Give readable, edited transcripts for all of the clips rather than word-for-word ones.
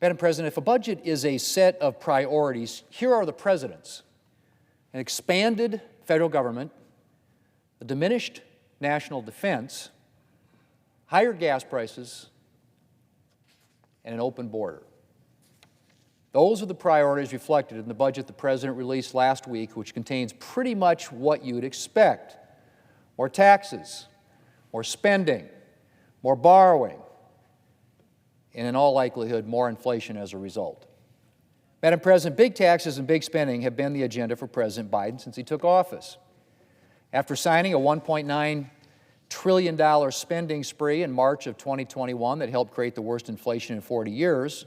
Madam President, if a budget is a set of priorities, here are the president's: an expanded federal government, a diminished national defense, higher gas prices, and an open border. Those are the priorities reflected in the budget the President released last week, which contains pretty much what you'd expect: more taxes, more spending, more borrowing, and in all likelihood, more inflation as a result. Madam President, big taxes and big spending have been the agenda for President Biden since he took office. After signing a $1.9 trillion spending spree in March of 2021 that helped create the worst inflation in 40 years,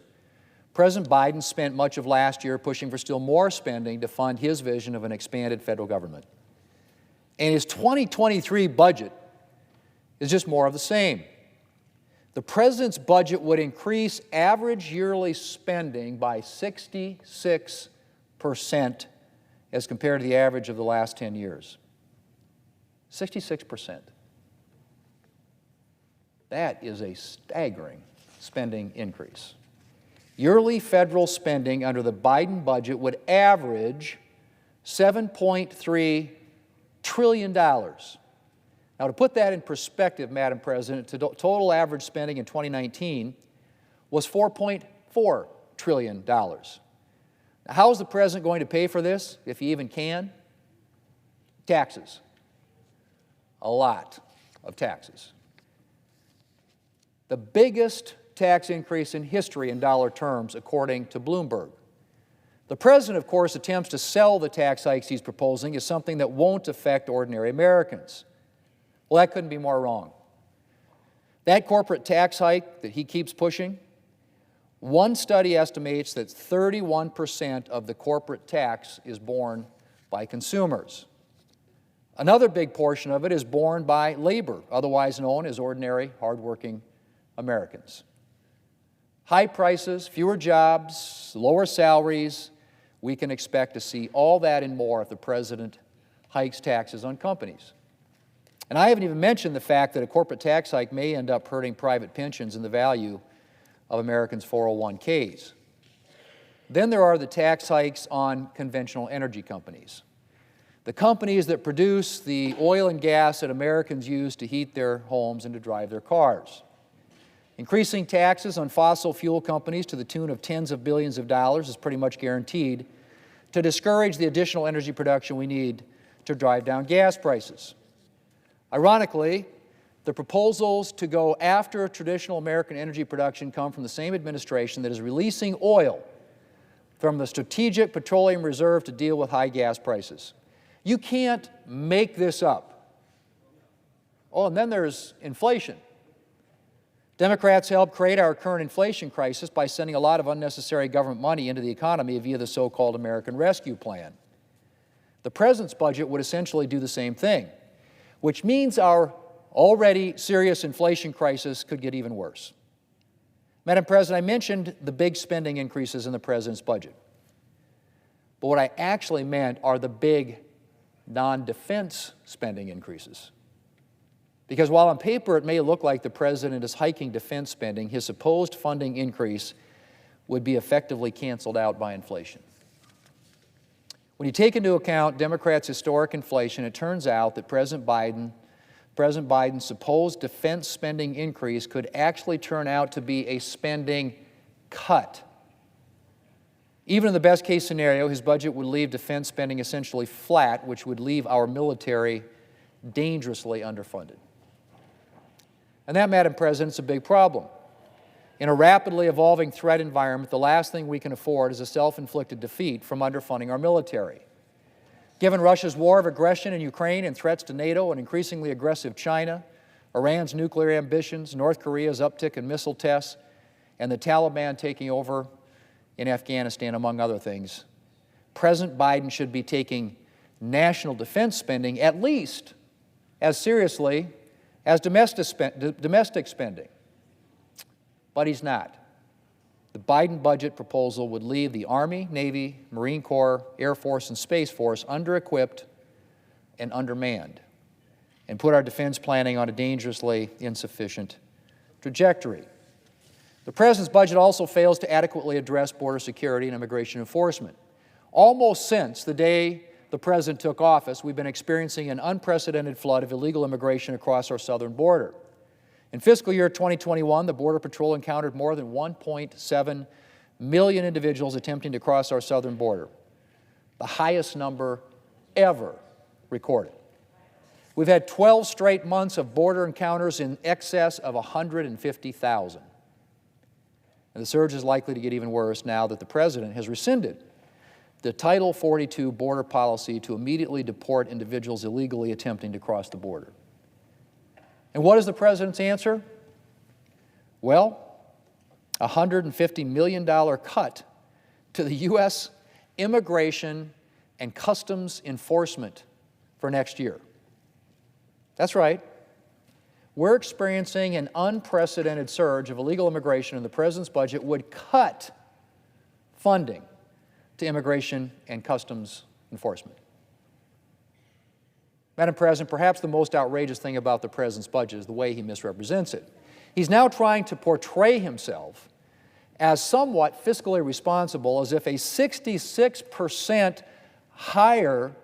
President Biden spent much of last year pushing for still more spending to fund his vision of an expanded federal government. And his 2023 budget is just more of the same. The President's budget would increase average yearly spending by 66% as compared to the average of the last 10 years. 66%. That is a staggering spending increase. Yearly federal spending under the Biden budget would average $7.3 trillion. Now, to put that in perspective, Madam President, total average spending in 2019 was $4.4 trillion. Now, how is the President going to pay for this, if he even can? Taxes. A lot of taxes. The biggest tax increase in history in dollar terms, according to Bloomberg. The President, of course, attempts to sell the tax hikes he's proposing as something that won't affect ordinary Americans. Well, that couldn't be more wrong. That corporate tax hike that he keeps pushing, one study estimates that 31% of the corporate tax is borne by consumers. Another big portion of it is borne by labor, otherwise known as ordinary, hardworking Americans. High prices, fewer jobs, lower salaries. We can expect to see all that and more if the President hikes taxes on companies. And I haven't even mentioned the fact that a corporate tax hike may end up hurting private pensions and the value of Americans' 401ks. Then there are the tax hikes on conventional energy companies. The companies that produce the oil and gas that Americans use to heat their homes and to drive their cars. Increasing taxes on fossil fuel companies to the tune of tens of billions of dollars is pretty much guaranteed to discourage the additional energy production we need to drive down gas prices. Ironically, the proposals to go after traditional American energy production come from the same administration that is releasing oil from the Strategic Petroleum Reserve to deal with high gas prices. You can't make this up. Oh, and then there's inflation. Democrats helped create our current inflation crisis by sending a lot of unnecessary government money into the economy via the so-called American Rescue Plan. The President's budget would essentially do the same thing, which means our already serious inflation crisis could get even worse. Madam President, I mentioned the big spending increases in the President's budget. But what I actually meant are the big non-defense spending increases. Because while on paper it may look like the President is hiking defense spending, his supposed funding increase would be effectively canceled out by inflation. When you take into account Democrats' historic inflation, it turns out that President Biden's supposed defense spending increase could actually turn out to be a spending cut. Even in the best-case scenario, his budget would leave defense spending essentially flat, which would leave our military dangerously underfunded. And that, Madam President, is a big problem. In a rapidly evolving threat environment, the last thing we can afford is a self-inflicted defeat from underfunding our military. Given Russia's war of aggression in Ukraine and threats to NATO and increasingly aggressive China, Iran's nuclear ambitions, North Korea's uptick in missile tests, and the Taliban taking over in Afghanistan, among other things, President Biden should be taking national defense spending at least as seriously as domestic spending. But he's not. The Biden budget proposal would leave the Army, Navy, Marine Corps, Air Force, and Space Force under-equipped and undermanned, and put our defense planning on a dangerously insufficient trajectory. The President's budget also fails to adequately address border security and immigration enforcement. Almost since the day the President took office, we've been experiencing an unprecedented flood of illegal immigration across our southern border. In fiscal year 2021, the Border Patrol encountered more than 1.7 million individuals attempting to cross our southern border, the highest number ever recorded. We've had 12 straight months of border encounters in excess of 150,000. And the surge is likely to get even worse now that the President has rescinded the Title 42 border policy to immediately deport individuals illegally attempting to cross the border. And what is the President's answer? Well, a $150 million cut to the U.S. Immigration and Customs Enforcement for next year. That's right. We're experiencing an unprecedented surge of illegal immigration, and the President's budget would cut funding to immigration and customs enforcement. Madam President, perhaps the most outrageous thing about the President's budget is the way he misrepresents it. He's now trying to portray himself as somewhat fiscally responsible, as if a 66% higher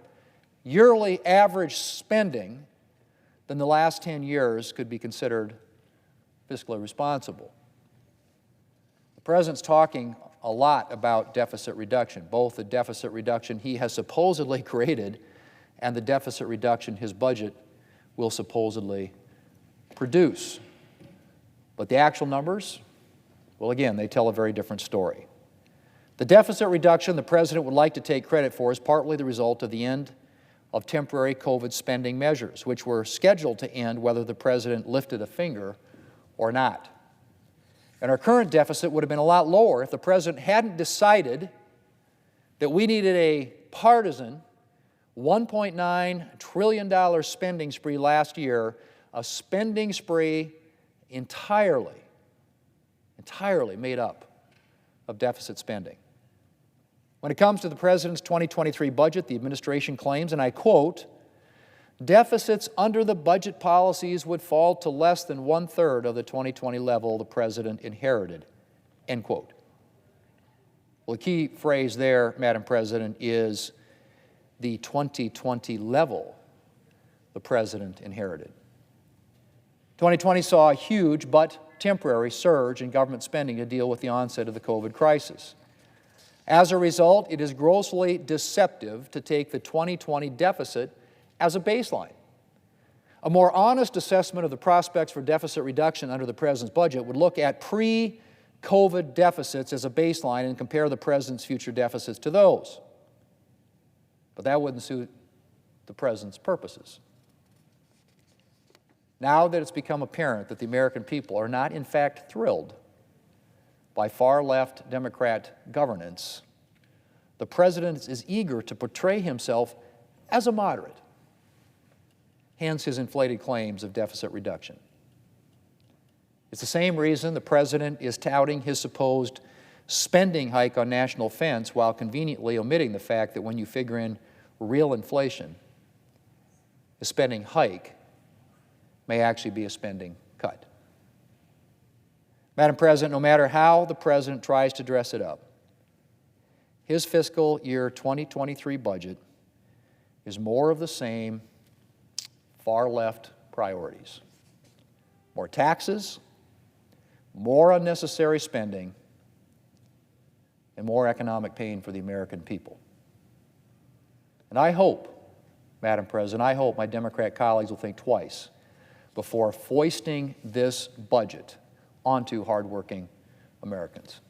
yearly average spending than the last 10 years could be considered fiscally responsible. The President's talking a lot about deficit reduction, both the deficit reduction he has supposedly created and the deficit reduction his budget will supposedly produce. But the actual numbers, well, again, they tell a very different story. The deficit reduction the President would like to take credit for is partly the result of the end of temporary COVID spending measures, which were scheduled to end whether the President lifted a finger or not. And our current deficit would have been a lot lower if the President hadn't decided that we needed a partisan $1.9 trillion spending spree last year, a spending spree entirely made up of deficit spending. When it comes to the President's 2023 budget, the administration claims, and I quote, "Deficits under the budget policies would fall to less than 1/3 of the 2020 level the President inherited," end quote. Well, the key phrase there, Madam President, is the 2020 level the President inherited. 2020 saw a huge but temporary surge in government spending to deal with the onset of the COVID crisis. As a result, it is grossly deceptive to take the 2020 deficit as a baseline. A more honest assessment of the prospects for deficit reduction under the President's budget would look at pre-COVID deficits as a baseline and compare the President's future deficits to those. But that wouldn't suit the President's purposes. Now that it's become apparent that the American people are not in fact thrilled by far-left Democrat governance, the President is eager to portray himself as a moderate, hence his inflated claims of deficit reduction. It's the same reason the President is touting his supposed spending hike on national defense while conveniently omitting the fact that when you figure in real inflation, a spending hike may actually be a spending cut. Madam President, no matter how the President tries to dress it up, his fiscal year 2023 budget is more of the same far-left priorities. More taxes, more unnecessary spending, and more economic pain for the American people. And I hope, Madam President, I hope my Democrat colleagues will think twice before foisting this budget onto hardworking Americans.